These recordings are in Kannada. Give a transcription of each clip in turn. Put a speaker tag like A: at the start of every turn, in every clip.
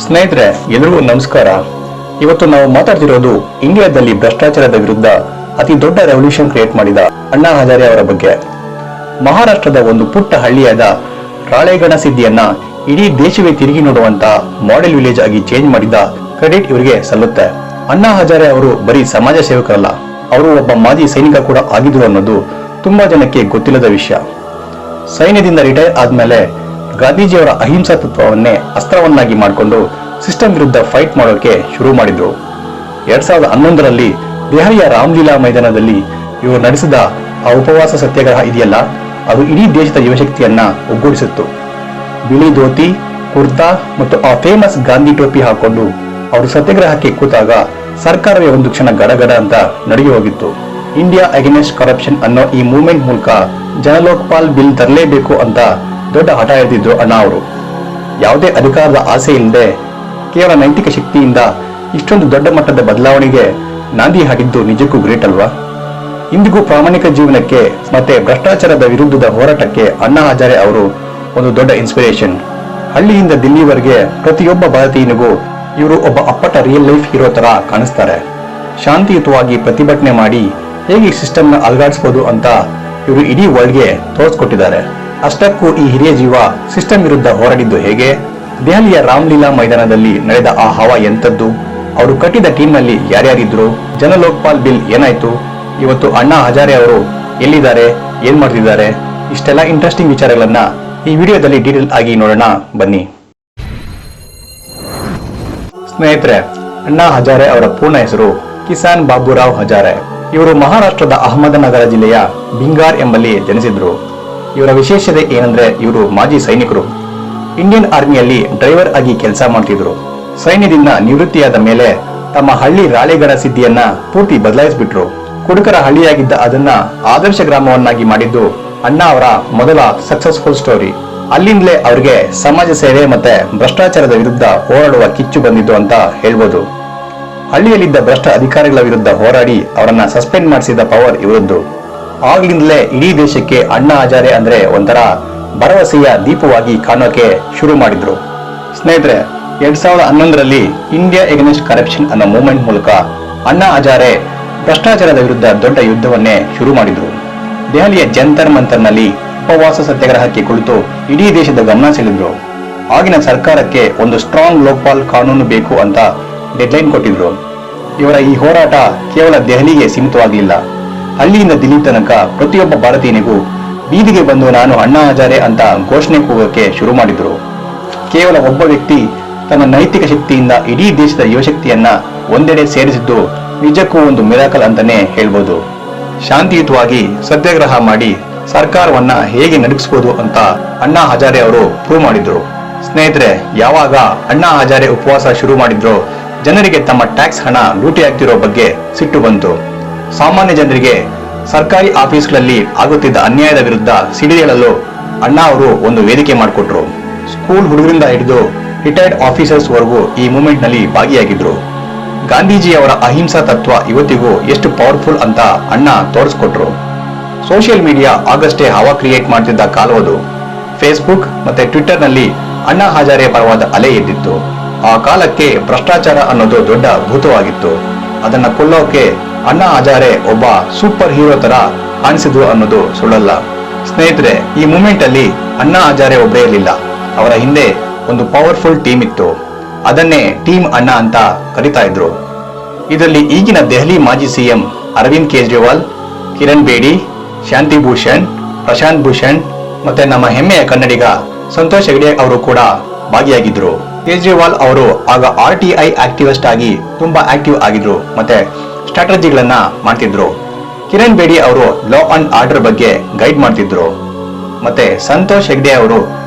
A: ಸ್ನೇಹಿತರೆ, ಎಲ್ರಿಗೂ ನಮಸ್ಕಾರ. ಇವತ್ತು ನಾವು ಮಾತಾಡ್ತಿರೋದು ಇಂಡಿಯಾದಲ್ಲಿ ಭ್ರಷ್ಟಾಚಾರದ ವಿರುದ್ಧ ಅತಿ ದೊಡ್ಡ ರೆವಲ್ಯೂಷನ್ ಕ್ರಿಯೇಟ್ ಮಾಡಿದ ಅಣ್ಣಾ ಹಜಾರೆ ಅವರ ಬಗ್ಗೆ. ಮಹಾರಾಷ್ಟ್ರದ ಒಂದು ಪುಟ್ಟ ಹಳ್ಳಿಯಾದ ರಾಳೇಗಣ ಸಿದ್ಧಿಯನ್ನ ಇಡೀ ದೇಶವೇ ತಿರುಗಿ ನೋಡುವಂತ ಮಾಡೆಲ್ ವಿಲೇಜ್ ಆಗಿ ಚೇಂಜ್ ಮಾಡಿದ ಕ್ರೆಡಿಟ್ ಇವರಿಗೆ ಸಲ್ಲುತ್ತೆ. ಅಣ್ಣಾ ಹಜಾರೆ ಅವರು ಬರೀ ಸಮಾಜ ಸೇವಕರಲ್ಲ, ಅವರು ಒಬ್ಬ ಮಾಜಿ ಸೈನಿಕ ಕೂಡ ಆಗಿದ್ರು ಅನ್ನೋದು ತುಂಬಾ ಜನಕ್ಕೆ ಗೊತ್ತಿಲ್ಲದ ವಿಷಯ. ಸೈನ್ಯದಿಂದ ರಿಟೈರ್ ಆದ್ಮೇಲೆ ಗಾಂಧೀಜಿಯವರ ಅಹಿಂಸಾ ತತ್ವವನ್ನೇ ಅಸ್ತ್ರವನ್ನಾಗಿ ಮಾಡಿಕೊಂಡು ಸಿಸ್ಟಮ್ ವಿರುದ್ಧ ಫೈಟ್ ಮಾಡೋಕೆ ಶುರು ಮಾಡಿದ್ರು. 2011ರಲ್ಲಿ ದೆಹಲಿಯ ರಾಮಲೀಲಾ ಮೈದಾನದಲ್ಲಿ ಇವರು ನಡೆಸಿದ ಆ ಉಪವಾಸ ಸತ್ಯಾಗ್ರಹ ಇದೆಯಲ್ಲ, ಅದು ಇಡೀ ದೇಶದ ಯುವಶಕ್ತಿಯನ್ನ ಒಗ್ಗೂಡಿಸಿತ್ತು. ಬಿಳಿ ಧೋತಿ, ಕುರ್ತಾ ಮತ್ತು ಆ ಫೇಮಸ್ ಗಾಂಧಿ ಟೋಪಿ ಹಾಕೊಂಡು ಅವರು ಸತ್ಯಾಗ್ರಹಕ್ಕೆ ಕೂತಾಗ ಸರ್ಕಾರವೇ ಒಂದು ಕ್ಷಣ ಗಡಗಡ ಅಂತ ನಡುಗಿ ಹೋಗಿತ್ತು. ಇಂಡಿಯಾ ಅಗೇನೆಸ್ಟ್ ಕರಪ್ಷನ್ ಅನ್ನೋ ಈ ಮೂವ್ಮೆಂಟ್ ಮೂಲಕ ಜನಲೋಕಪಾಲ್ ಬಿಲ್ ತರಲೇಬೇಕು ಅಂತ ದೊಡ್ಡ ಹಠ ಎಳೆದಿದ್ರು ಅಣ್ಣಾ ಅವರು. ಯಾವುದೇ ಅಧಿಕಾರದ ಆಸೆ ಇಲ್ಲದೆ ಕೇವಲ ನೈತಿಕ ಶಕ್ತಿಯಿಂದ ಇಷ್ಟೊಂದು ದೊಡ್ಡ ಮಟ್ಟದ ಬದಲಾವಣೆಗೆ ನಾಂದಿ ಹಾಡಿದ್ದು ನಿಜಕ್ಕೂ ಗ್ರೇಟ್ ಅಲ್ವಾ? ಇಂದಿಗೂ ಪ್ರಾಮಾಣಿಕ ಜೀವನಕ್ಕೆ ಮತ್ತೆ ಭ್ರಷ್ಟಾಚಾರದ ವಿರುದ್ಧದ ಹೋರಾಟಕ್ಕೆ ಅಣ್ಣಾ ಹಜಾರೆ ಅವರು ಒಂದು ದೊಡ್ಡ ಇನ್ಸ್ಪಿರೇಷನ್. ಹಳ್ಳಿಯಿಂದ ದಿಲ್ಲಿವರೆಗೆ ಪ್ರತಿಯೊಬ್ಬ ಭಾರತೀಯನಿಗೂ ಇವರು ಒಬ್ಬ ಅಪ್ಪಟ ರಿಯಲ್ ಲೈಫ್ ಹೀರೋ ತರ ಕಾಣಿಸ್ತಾರೆ. ಶಾಂತಿಯುತವಾಗಿ ಪ್ರತಿಭಟನೆ ಮಾಡಿ ಹೇಗೆ ಸಿಸ್ಟಮ್ನ ಅಲುಗಾಡಿಸಬಹುದು ಅಂತ ಇವರು ಇಡೀ ವರ್ಲ್ಡ್ಗೆ ತೋರಿಸ್ಕೊಟ್ಟಿದ್ದಾರೆ. ಅಷ್ಟಕ್ಕೂ ಈ ಹಿರಿಯ ಜೀವ ಸಿಸ್ಟಮ್ ವಿರುದ್ಧ ಹೋರಾಡಿದ್ದು ಹೇಗೆ? ದೆಹಲಿಯ ರಾಮಲೀಲಾ ಮೈದಾನದಲ್ಲಿ ನಡೆದ ಆ ಹವಾ ಎಂತದ್ದು? ಅವರು ಕಟ್ಟಿದ ಟೀಮ್ನಲ್ಲಿ ಯಾರ್ಯಾರಿದ್ರು? ಜನಲೋಕಪಾಲ್ ಬಿಲ್ ಏನಾಯ್ತು? ಇವತ್ತು ಅಣ್ಣಾ ಹಜಾರೆ ಅವರು ಎಲ್ಲಿದ್ದಾರೆ, ಏನ್ ಮಾಡ್ತಿದ್ದಾರೆ? ಇಷ್ಟೆಲ್ಲ ಇಂಟ್ರೆಸ್ಟಿಂಗ್ ವಿಚಾರಗಳನ್ನ ಈ ವಿಡಿಯೋದಲ್ಲಿ ಡೀಟೇಲ್ ಆಗಿ ನೋಡೋಣ ಬನ್ನಿ. ಸ್ನೇಹಿತರೆ, ಅಣ್ಣಾ ಹಜಾರೆ ಅವರ ಪೂರ್ಣ ಹೆಸರು ಕಿಸಾನ್ ಬಾಬುರಾವ್ ಹಜಾರೆ. ಇವರು ಮಹಾರಾಷ್ಟ್ರದ ಅಹಮದನಗರ ಜಿಲ್ಲೆಯ ಬಿಂಗಾರ್ ಎಂಬಲ್ಲಿ ಜನಿಸಿದ್ರು. ಇವರ ವಿಶೇಷತೆ ಏನಂದ್ರೆ ಇವರು ಮಾಜಿ ಸೈನಿಕರು. ಇಂಡಿಯನ್ ಆರ್ಮಿಯಲ್ಲಿ ಡ್ರೈವರ್ ಆಗಿ ಕೆಲಸ ಮಾಡ್ತಿದ್ರು. ಸೈನ್ಯದಿಂದ ನಿವೃತ್ತಿಯಾದ ಮೇಲೆ ತಮ್ಮ ಹಳ್ಳಿ ರಾಳೇಗಣ ಸಿದ್ಧಿಯನ್ನ ಪೂರ್ತಿ ಬದಲಾಯಿಸಿಬಿಟ್ರು. ಕುಡುಕರ ಹಳ್ಳಿಯಾಗಿದ್ದ ಅದನ್ನ ಆದರ್ಶ ಗ್ರಾಮವನ್ನಾಗಿ ಮಾಡಿದ್ದು ಅಣ್ಣಾ ಅವರ ಮೊದಲ ಸಕ್ಸಸ್ಫುಲ್ ಸ್ಟೋರಿ. ಅಲ್ಲಿಂದಲೇ ಅವರಿಗೆ ಸಮಾಜ ಸೇವೆ ಮತ್ತೆ ಭ್ರಷ್ಟಾಚಾರದ ವಿರುದ್ಧ ಹೋರಾಡುವ ಕಿಚ್ಚು ಬಂದಿದ್ದು ಅಂತ ಹೇಳ್ಬೋದು. ಹಳ್ಳಿಯಲ್ಲಿದ್ದ ಭ್ರಷ್ಟ ಅಧಿಕಾರಿಗಳ ವಿರುದ್ಧ ಹೋರಾಡಿ ಅವರನ್ನ ಸಸ್ಪೆಂಡ್ ಮಾಡಿಸಿದ ಪವರ್ ಇವರದ್ದು. ಆಗ್ಲಿಂದಲೇ ಇಡೀ ದೇಶಕ್ಕೆ ಅಣ್ಣಾ ಹಜಾರೆ ಅಂದ್ರೆ ಒಂಥರ ಭರವಸೆಯ ದೀಪವಾಗಿ ಕಾಣೋಕೆ ಶುರು ಮಾಡಿದ್ರು. ಸ್ನೇಹಿತರೆ, 2011ರಲ್ಲಿ ಇಂಡಿಯಾ ಎಗೇನೆಸ್ಟ್ ಕರಪ್ಷನ್ ಅನ್ನೋ ಮೂವ್ಮೆಂಟ್ ಮೂಲಕ ಅಣ್ಣಾ ಹಜಾರೆ ಭ್ರಷ್ಟಾಚಾರದ ವಿರುದ್ಧ ದೊಡ್ಡ ಯುದ್ಧವನ್ನೇ ಶುರು ಮಾಡಿದ್ರು. ದೆಹಲಿಯ ಜಂತರ್ ಮಂತರ್ನಲ್ಲಿ ಉಪವಾಸ ಸತ್ಯಾಗ್ರಹಕ್ಕೆ ಕುಳಿತು ಇಡೀ ದೇಶದ ಗಮನ ಸೆಳೆದ್ರು. ಆಗಿನ ಸರ್ಕಾರಕ್ಕೆ ಒಂದು ಸ್ಟ್ರಾಂಗ್ ಲೋಕಪಾಲ್ ಕಾನೂನು ಬೇಕು ಅಂತ ಡೆಡ್ಲೈನ್ ಕೊಟ್ಟಿದ್ರು. ಇವರ ಈ ಹೋರಾಟ ಕೇವಲ ದೆಹಲಿಗೆ ಸೀಮಿತವಾಗಲಿಲ್ಲ. ಹಳ್ಳಿಯಿಂದ ದಿಲ್ಲಿ ತನಕ ಪ್ರತಿಯೊಬ್ಬ ಭಾರತೀಯನಿಗೂ ಬೀದಿಗೆ ಬಂದು ನಾನು ಅಣ್ಣಾ ಹಜಾರೆ ಅಂತ ಘೋಷಣೆ ಕೂಗೋಕೆ ಶುರು ಮಾಡಿದ್ರು. ಕೇವಲ ಒಬ್ಬ ವ್ಯಕ್ತಿ ತನ್ನ ನೈತಿಕ ಶಕ್ತಿಯಿಂದ ಇಡೀ ದೇಶದ ಯುವಶಕ್ತಿಯನ್ನ ಒಂದೆಡೆ ಸೇರಿಸಿದ್ದು ನಿಜಕ್ಕೂ ಒಂದು ಮಿರಾಕಲ್ ಅಂತಾನೆ ಹೇಳ್ಬೋದು. ಶಾಂತಿಯುತವಾಗಿ ಸತ್ಯಾಗ್ರಹ ಮಾಡಿ ಸರ್ಕಾರವನ್ನ ಹೇಗೆ ನಡುಗಿಸಬಹುದು ಅಂತ ಅಣ್ಣಾ ಹಜಾರೆ ಅವರು ಪ್ರೂವ್ ಮಾಡಿದ್ರು. ಸ್ನೇಹಿತರೆ, ಯಾವಾಗ ಅಣ್ಣಾ ಹಜಾರೆ ಉಪವಾಸ ಶುರು ಮಾಡಿದ್ರು ಜನರಿಗೆ ತಮ್ಮ ಟ್ಯಾಕ್ಸ್ ಹಣ ಲೂಟಿ ಆಗ್ತಿರೋ ಬಗ್ಗೆ ಸಿಟ್ಟು ಬಂತು. ಸಾಮಾನ್ಯ ಜನರಿಗೆ ಸರ್ಕಾರಿ ಆಫೀಸ್ಗಳಲ್ಲಿ ಆಗುತ್ತಿದ್ದ ಅನ್ಯಾಯದ ವಿರುದ್ಧ ಸಿಡಿದೇಳಲು ಅಣ್ಣಾ ಅವರು ಒಂದು ವೇದಿಕೆ ಮಾಡಿಕೊಟ್ರು. ಸ್ಕೂಲ್ ಹುಡುಗರಿಂದ ಹಿಡಿದು ರಿಟೈರ್ಡ್ ಆಫೀಸರ್ಸ್ ವರೆಗೂ ಈ ಮೂವ್ಮೆಂಟ್ ನಲ್ಲಿ ಭಾಗಿಯಾಗಿದ್ರು. ಗಾಂಧೀಜಿಯವರ ಅಹಿಂಸಾ ತತ್ವ ಇವತ್ತಿಗೂ ಎಷ್ಟು ಪವರ್ಫುಲ್ ಅಂತ ಅಣ್ಣಾ ತೋರಿಸ್ಕೊಟ್ರು. ಸೋಷಿಯಲ್ ಮೀಡಿಯಾ ಆಗಷ್ಟೇ ಹವಾ ಕ್ರಿಯೇಟ್ ಮಾಡ್ತಿದ್ದ ಕಾಲವದು. ಫೇಸ್ಬುಕ್ ಮತ್ತೆ ಟ್ವಿಟರ್ ನಲ್ಲಿ ಅಣ್ಣಾ ಹಜಾರೆ ಪರವಾದ ಅಲೆ ಎದ್ದಿತ್ತು. ಆ ಕಾಲಕ್ಕೆ ಭ್ರಷ್ಟಾಚಾರ ಅನ್ನೋದು ದೊಡ್ಡ ಭೂತವಾಗಿತ್ತು. ಅದನ್ನ ಕೊಲ್ಲೋಕೆ ಅಣ್ಣಾ ಹಜಾರೆ ಒಬ್ಬ ಸೂಪರ್ ಹೀರೋ ತರ ಕಾಣಿಸಿದ್ರು ಅನ್ನೋದು ಸುಳ್ಳಲ್ಲ. ಸ್ನೇಹಿತರೆ, ಈ ಮೂಮೆಂಟ್ ಅಲ್ಲಿ ಅಣ್ಣಾ ಹಜಾರೆ ಒಬ್ಬರೇ ಇರಲಿಲ್ಲ, ಅವರ ಹಿಂದೆ ಒಂದು ಪವರ್ಫುಲ್ ಟೀಮ್ ಇತ್ತು. ಅದನ್ನೇ ಟೀಮ್ ಅಣ್ಣಾ ಅಂತ ಕರೀತಾ ಇದ್ರು. ಇದರಲ್ಲಿ ಈಗಿನ ದೆಹಲಿ ಮಾಜಿ ಸಿಎಂ ಅರವಿಂದ್ ಕೇಜ್ರಿವಾಲ್, ಕಿರಣ್ ಬೇಡಿ, ಶಾಂತಿ ಭೂಷಣ್, ಪ್ರಶಾಂತ್ ಭೂಷಣ್ ಮತ್ತೆ ನಮ್ಮ ಹೆಮ್ಮೆಯ ಕನ್ನಡಿಗ ಸಂತೋಷ್ ಹೆಗ್ಡೆ ಅವರು ಕೂಡ ಭಾಗಿಯಾಗಿದ್ರು. ಕೇಜ್ರಿವಾಲ್ ಅವರು ಆಗ RTI ಆಕ್ಟಿವಿಸ್ಟ್ ಆಗಿ ತುಂಬಾ ಆಕ್ಟಿವ್ ಆಗಿದ್ರು ಮತ್ತೆ ಸ್ಟ್ರಾಟಜಿಗಳನ್ನ ಮಾಡ್ತಿದ್ರು. ಕಿರಣ್ ಬೇಡಿ ಅವರು ಲಾ ಅಂಡ್ ಆರ್ಡರ್ ಬಗ್ಗೆ ಗೈಡ್ ಮಾಡ್ತಿದ್ರು. ಮತ್ತೆ ಸಂತೋಷ್ ಹೆಗ್ಡೆ ಅವರು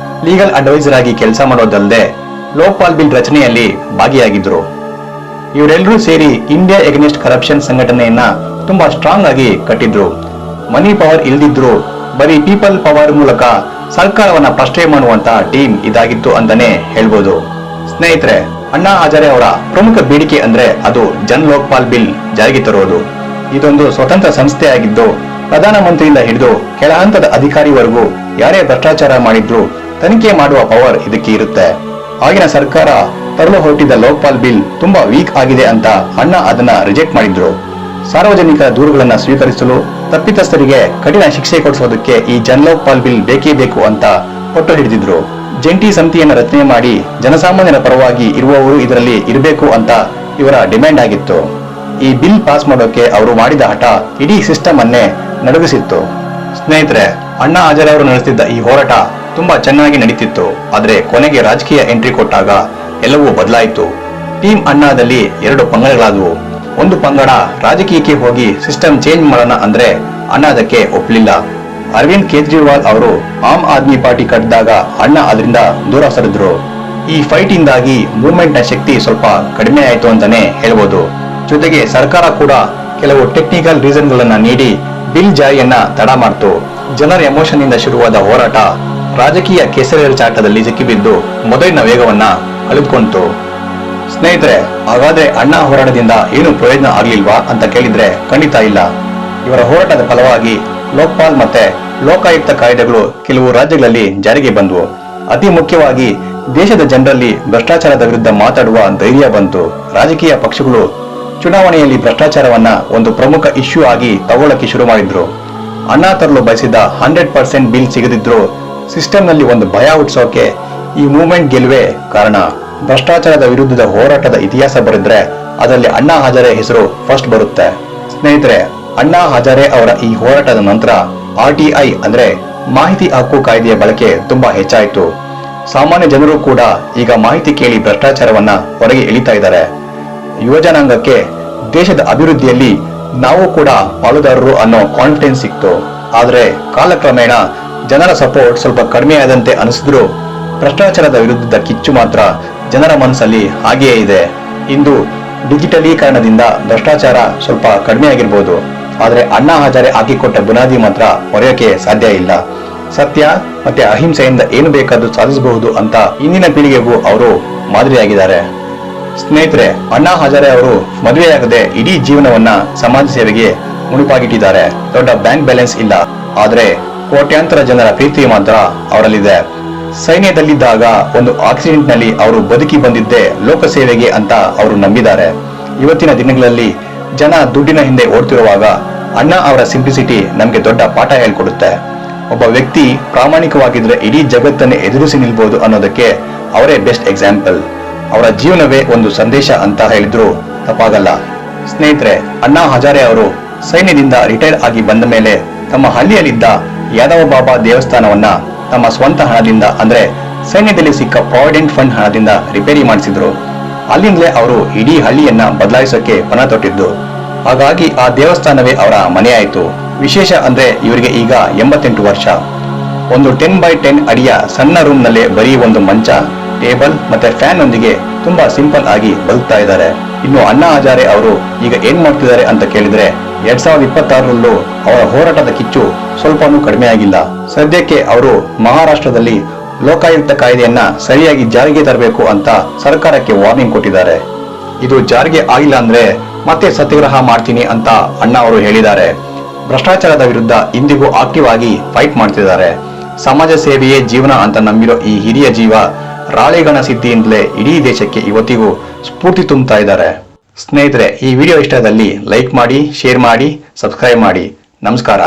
A: ಲೀಗಲ್ ಅಡ್ವೈಸರ್ ಆಗಿ ಕೆಲಸ ಮಾಡೋದಲ್ಲದೆ ಲೋಕಪಾಲ್ ಬಿಲ್ ರಚನೆಯಲ್ಲಿ ಭಾಗಿಯಾಗಿದ್ರು. ಇವರೆಲ್ಲರೂ ಸೇರಿ ಇಂಡಿಯಾ ಎಗೇನೆಸ್ಟ್ ಕರಪ್ಷನ್ ಸಂಘಟನೆಯನ್ನ ತುಂಬಾ ಸ್ಟ್ರಾಂಗ್ ಆಗಿ ಕಟ್ಟಿದ್ರು. ಮನಿ ಪವರ್ ಇಲ್ದಿದ್ರು ಬರೀ ಪೀಪಲ್ ಪವರ್ ಮೂಲಕ ಸರ್ಕಾರವನ್ನ ಪ್ರಶ್ನೆ ಮಾಡುವಂತ ಟೀಮ್ ಇದಾಗಿತ್ತು ಅಂತಾನೆ ಹೇಳ್ಬೋದು. ಸ್ನೇಹಿತರೆ, ಅಣ್ಣಾ ಹಜಾರೆ ಅವರ ಪ್ರಮುಖ ಬೇಡಿಕೆ ಅಂದ್ರೆ ಅದು ಜನ್ ಲೋಕಪಾಲ್ ಬಿಲ್ ಜಾರಿಗೆ ತರುವುದು. ಇದೊಂದು ಸ್ವತಂತ್ರ ಸಂಸ್ಥೆಯಾಗಿದ್ದು ಪ್ರಧಾನಮಂತ್ರಿಯಿಂದ ಹಿಡಿದು ಕೆಳ ಹಂತದ ಅಧಿಕಾರಿವರೆಗೂ ಯಾರೇ ಭ್ರಷ್ಟಾಚಾರ ಮಾಡಿದ್ರು ತನಿಖೆ ಮಾಡುವ ಪವರ್ ಇದಕ್ಕೆ ಇರುತ್ತೆ. ಆಗಿನ ಸರ್ಕಾರ ತರಲು ಹೊರಟಿದ್ದ ಲೋಕಪಾಲ್ ಬಿಲ್ ತುಂಬಾ ವೀಕ್ ಆಗಿದೆ ಅಂತ ಅಣ್ಣಾ ಅದನ್ನ ರಿಜೆಕ್ಟ್ ಮಾಡಿದ್ರು. ಸಾರ್ವಜನಿಕರ ದೂರುಗಳನ್ನ ಸ್ವೀಕರಿಸಲು ತಪ್ಪಿತಸ್ಥರಿಗೆ ಕಠಿಣ ಶಿಕ್ಷೆ ಕೊಡಿಸೋದಕ್ಕೆ ಈ ಜನಲೋಕಪಾಲ್ ಬಿಲ್ ಬೇಕೇ ಬೇಕು ಅಂತ ಪಟ್ಟು ಹಿಡಿದಿದ್ರು. ಜಂಟಿ ಸಮಿತಿಯನ್ನು ರಚನೆ ಮಾಡಿ ಜನಸಾಮಾನ್ಯರ ಪರವಾಗಿ ಇರುವವರು ಇದರಲ್ಲಿ ಇರಬೇಕು ಅಂತ ಇವರ ಡಿಮ್ಯಾಂಡ್ ಆಗಿತ್ತು. ಈ ಬಿಲ್ ಪಾಸ್ ಮಾಡೋಕೆ ಅವರು ಮಾಡಿದ ಹಠ ಇಡೀ ಸಿಸ್ಟಮ್ ಅನ್ನೇ ನಡುಗಿಸಿತ್ತು. ಸ್ನೇಹಿತರೆ, ಅಣ್ಣಾ ಹಜಾರೆ ಅವರು ನಡೆಸುತ್ತಿದ್ದ ಈ ಹೋರಾಟ ತುಂಬಾ ಚೆನ್ನಾಗಿ ನಡೀತಿತ್ತು. ಆದ್ರೆ ಕೊನೆಗೆ ರಾಜಕೀಯ ಎಂಟ್ರಿ ಕೊಟ್ಟಾಗ ಎಲ್ಲವೂ ಬದಲಾಯಿತು. ಟೀಮ್ ಅಣ್ಣಾದಲ್ಲಿ 2 ಪಂಗಡಗಳಾದವು. ಒಂದು ಪಂಗಡ ರಾಜಕೀಯಕ್ಕೆ ಹೋಗಿ ಸಿಸ್ಟಮ್ ಚೇಂಜ್ ಮಾಡೋಣ ಅಂದ್ರೆ ಅಣ್ಣಾ ಅದಕ್ಕೆ ಒಪ್ಪಲಿಲ್ಲ. ಅರವಿಂದ್ ಕೇಜ್ರಿವಾಲ್ ಅವರು ಆಮ್ ಆದ್ಮಿ ಪಾರ್ಟಿ ಕಟ್ಟಿದಾಗ ಅಣ್ಣಾ ಅದರಿಂದ ದೂರ ಸರಿದ್ರು. ಈ ಫೈಟ್ ಇಂದಾಗಿ ಮೂವ್ಮೆಂಟ್ ನ ಶಕ್ತಿ ಸ್ವಲ್ಪ ಕಡಿಮೆ ಆಯ್ತು ಅಂತಾನೆ ಹೇಳ್ಬೋದು. ಜೊತೆಗೆ ಸರ್ಕಾರ ಕೂಡ ಕೆಲವು ಟೆಕ್ನಿಕಲ್ ರೀಸನ್ ಗಳನ್ನ ನೀಡಿ ಬಿಲ್ ಜಾರಿಯನ್ನ ತಡ ಮಾಡ್ತು. ಜನರ ಎಮೋಷನ್ ಇಂದ ಶುರುವಾದ ಹೋರಾಟ ರಾಜಕೀಯ ಕೆಸರೆರ ಚಾಟದಲ್ಲಿ ಸಿಕ್ಕಿಬಿದ್ದು ಮೊದಲಿನ ವೇಗವನ್ನ ಕಳೆದುಕೊಂಡಿತು. ಸ್ನೇಹಿತರೆ, ಹಾಗಾದ್ರೆ ಅಣ್ಣಾ ಹೋರಾಟದಿಂದ ಏನು ಪ್ರಯೋಜನ ಆಗ್ಲಿಲ್ವಾ ಅಂತ ಕೇಳಿದ್ರೆ ಖಂಡಿತ ಇಲ್ಲ. ಇವರ ಹೋರಾಟದ ಫಲವಾಗಿ ಲೋಕಪಾಲ್ ಮತ್ತೆ ಲೋಕಾಯುಕ್ತ ಕಾಯ್ದೆಗಳು ಕೆಲವು ರಾಜ್ಯಗಳಲ್ಲಿ ಜಾರಿಗೆ ಬಂದವು. ಅತಿ ಮುಖ್ಯವಾಗಿ ದೇಶದ ಜನರಲ್ಲಿ ಭ್ರಷ್ಟಾಚಾರದ ವಿರುದ್ಧ ಮಾತಾಡುವ ಧೈರ್ಯ ಬಂತು. ರಾಜಕೀಯ ಪಕ್ಷಗಳು ಚುನಾವಣೆಯಲ್ಲಿ ಭ್ರಷ್ಟಾಚಾರವನ್ನ ಒಂದು ಪ್ರಮುಖ ಇಶ್ಯೂ ಆಗಿ ತಗೊಳ್ಳಕ್ಕೆ ಶುರು ಮಾಡಿದ್ರು. ಅಣ್ಣಾ ತರಲು ಬಯಸಿದ 100% ಬಿಲ್ ಸಿಗದಿದ್ರು ಸಿಸ್ಟಮ್ ನಲ್ಲಿ ಒಂದು ಭಯ ಹುಟ್ಟಿಸೋಕೆ ಈ ಮೂವ್ಮೆಂಟ್ ಗೆಲುವೇ ಕಾರಣ. ಭ್ರಷ್ಟಾಚಾರದ ವಿರುದ್ಧದ ಹೋರಾಟದ ಇತಿಹಾಸ ಬರೆದ್ರೆ ಅದರಲ್ಲಿ ಅಣ್ಣಾ ಹಜಾರೆ ಹೆಸರು ಫಸ್ಟ್ ಬರುತ್ತೆ. ಸ್ನೇಹಿತರೆ, ಅಣ್ಣಾ ಹಜಾರೆ ಅವರ ಈ ಹೋರಾಟದ ನಂತರ RTI ಅಂದ್ರೆ ಮಾಹಿತಿ ಹಕ್ಕು ಕಾಯ್ದೆಯ ಬಳಕೆ ತುಂಬಾ ಹೆಚ್ಚಾಯಿತು. ಸಾಮಾನ್ಯ ಜನರು ಕೂಡ ಈಗ ಮಾಹಿತಿ ಕೇಳಿ ಭ್ರಷ್ಟಾಚಾರವನ್ನ ಹೊರಗೆ ಎಳಿತಾ ಇದ್ದಾರೆ. ಯುವಜನಾಂಗಕ್ಕೆ ದೇಶದ ಅಭಿವೃದ್ಧಿಯಲ್ಲಿ ನಾವು ಕೂಡ ಪಾಲುದಾರರು ಅನ್ನೋ ಕಾನ್ಫಿಡೆನ್ಸ್ ಸಿಕ್ತು. ಆದ್ರೆ ಕಾಲಕ್ರಮೇಣ ಜನರ ಸಪೋರ್ಟ್ ಸ್ವಲ್ಪ ಕಡಿಮೆಯಾದಂತೆ ಅನಿಸಿದ್ರು ಭ್ರಷ್ಟಾಚಾರದ ವಿರುದ್ಧದ ಕಿಚ್ಚು ಮಾತ್ರ ಜನರ ಮನಸ್ಸಲ್ಲಿ ಹಾಗೆಯೇ ಇದೆ. ಇಂದು ಡಿಜಿಟಲೀಕರಣದಿಂದ ಭ್ರಷ್ಟಾಚಾರ ಸ್ವಲ್ಪ ಕಡಿಮೆಯಾಗಿರ್ಬೋದು, ಆದ್ರೆ ಅಣ್ಣಾ ಹಜಾರೆ ಹಾಕಿಕೊಟ್ಟ ಬುನಾದಿ ಮಾತ್ರ ಹೊರೆಯೋಕೆ ಸಾಧ್ಯ ಇಲ್ಲ. ಸತ್ಯ ಮತ್ತೆ ಅಹಿಂಸೆಯಿಂದ ಏನು ಬೇಕಾದ್ರೂ ಸಾಧಿಸಬಹುದು ಅಂತ ಇಂದಿನ ಪೀಳಿಗೆಗೂ ಅವರು ಮಾದರಿಯಾಗಿದ್ದಾರೆ. ಸ್ನೇಹಿತರೆ, ಅಣ್ಣಾ ಹಜಾರೆ ಅವರು ಮದುವೆಯಾಗದೆ ಇಡೀ ಜೀವನವನ್ನ ಸಮಾಜ ಸೇವೆಗೆ ಮುಡಿಪಾಗಿಟ್ಟಿದ್ದಾರೆ. ದೊಡ್ಡ ಬ್ಯಾಂಕ್ ಬ್ಯಾಲೆನ್ಸ್ ಇಲ್ಲ, ಆದ್ರೆ ಕೋಟ್ಯಾಂತರ ಜನರ ಪ್ರೀತಿ ಮಾತ್ರ ಅವರಲ್ಲಿದೆ. ಸೈನ್ಯದಲ್ಲಿದ್ದಾಗ ಒಂದು ಆಕ್ಸಿಡೆಂಟ್ ನಲ್ಲಿ ಅವರು ಬದುಕಿ ಬಂದಿದ್ದೇ ಲೋಕಸೇವೆಗೆ ಅಂತ ಅವರು ನಂಬಿದ್ದಾರೆ. ಇವತ್ತಿನ ದಿನಗಳಲ್ಲಿ ಜನ ದುಡ್ಡಿನ ಹಿಂದೆ ಓಡ್ತಿರುವಾಗ ಅಣ್ಣಾ ಅವರ ಸಿಂಪ್ಲಿಸಿಟಿ ನಮ್ಗೆ ದೊಡ್ಡ ಪಾಠ ಹೇಳ್ಕೊಡುತ್ತೆ. ಒಬ್ಬ ವ್ಯಕ್ತಿ ಪ್ರಾಮಾಣಿಕವಾಗಿದ್ರೆ ಇಡೀ ಜಗತ್ತನ್ನೇ ಎದುರಿಸಿ ನಿಲ್ಬಹುದು ಅನ್ನೋದಕ್ಕೆ ಅವರೇ ಬೆಸ್ಟ್ ಎಕ್ಸಾಂಪಲ್. ಅವರ ಜೀವನವೇ ಒಂದು ಸಂದೇಶ ಅಂತ ಹೇಳಿದ್ರು ತಪ್ಪಾಗಲ್ಲ. ಸ್ನೇಹಿತರೆ, ಅಣ್ಣಾ ಹಜಾರೆ ಅವರು ಸೈನ್ಯದಿಂದ ರಿಟೈರ್ ಆಗಿ ಬಂದ ಮೇಲೆ ತಮ್ಮ ಹಳ್ಳಿಯಲ್ಲಿದ್ದ ಯಾದವ ಬಾಬಾ ದೇವಸ್ಥಾನವನ್ನ ತಮ್ಮ ಸ್ವಂತ ಹಣದಿಂದ ಅಂದ್ರೆ ಸೈನ್ಯದಲ್ಲಿ ಸಿಕ್ಕ ಪ್ರಾವಿಡೆಂಟ್ ಫಂಡ್ ಹಣದಿಂದ ರಿಪೇರಿ ಮಾಡಿಸಿದ್ರು. ಅಲ್ಲಿಂದಲೇ ಅವರು ಇಡೀ ಹಳ್ಳಿಯನ್ನ ಬದಲಾಯಿಸೋಕೆ ಪಣ ತೊಟ್ಟಿದ್ದು. ಹಾಗಾಗಿ ಆ ದೇವಸ್ಥಾನವೇ ಅವರ ಮನೆಯಾಯಿತು. ವಿಶೇಷ ಅಂದ್ರೆ ಇವರಿಗೆ ಈಗ 88 ವರ್ಷ. ಒಂದು 10x10 ಅಡಿಯ ಸಣ್ಣ ರೂಮ್ ನಲ್ಲೇ ಬರೀ ಒಂದು ಮಂಚ, ಟೇಬಲ್ ಮತ್ತೆ ಫ್ಯಾನ್ ಒಂದಿಗೆ ತುಂಬಾ ಸಿಂಪಲ್ ಆಗಿ ಬದುಕ್ತಾ ಇದ್ದಾರೆ. ಇನ್ನು ಅಣ್ಣಾ ಹಜಾರೆ ಅವರು ಈಗ ಏನ್ ಮಾಡ್ತಿದ್ದಾರೆ ಅಂತ ಕೇಳಿದ್ರೆ 2026ರಲ್ಲೂ ಅವರ ಹೋರಾಟದ ಕಿಚ್ಚು ಸ್ವಲ್ಪನೂ ಕಡಿಮೆ ಆಗಿಲ್ಲ. ಸದ್ಯಕ್ಕೆ ಅವರು ಮಹಾರಾಷ್ಟ್ರದಲ್ಲಿ ಲೋಕಾಯುಕ್ತ ಕಾಯ್ದೆಯನ್ನ ಸರಿಯಾಗಿ ಜಾರಿಗೆ ತರಬೇಕು ಅಂತ ಸರ್ಕಾರಕ್ಕೆ ವಾರ್ನಿಂಗ್ ಕೊಟ್ಟಿದ್ದಾರೆ. ಇದು ಜಾರಿಗೆ ಆಗಿಲ್ಲ ಅಂದ್ರೆ ಮತ್ತೆ ಸತ್ಯಾಗ್ರಹ ಮಾಡ್ತೀನಿ ಅಂತ ಅಣ್ಣಾ ಅವರು ಹೇಳಿದ್ದಾರೆ. ಭ್ರಷ್ಟಾಚಾರದ ವಿರುದ್ಧ ಇಂದಿಗೂ ಆಕ್ಟಿವ್ ಆಗಿ ಫೈಟ್ ಮಾಡ್ತಿದ್ದಾರೆ. ಸಮಾಜ ಸೇವೆಯೇ ಜೀವನ ಅಂತ ನಂಬಿರೋ ಈ ಹಿರಿಯ ಜೀವ ರಾಳೆಗಣ ಸಿದ್ಧಿಯಿಂದಲೇ ಇಡೀ ದೇಶಕ್ಕೆ ಇವತ್ತಿಗೂ ಸ್ಫೂರ್ತಿ ತುಂಬುತ್ತಾ ಇದ್ದಾರೆ. ಸ್ನೇಹಿತರೆ, ಈ ವಿಡಿಯೋ ಇಷ್ಟದಲ್ಲಿ ಲೈಕ್ ಮಾಡಿ, ಶೇರ್ ಮಾಡಿ, ಸಬ್ಸ್ಕ್ರೈಬ್ ಮಾಡಿ. ನಮಸ್ಕಾರ.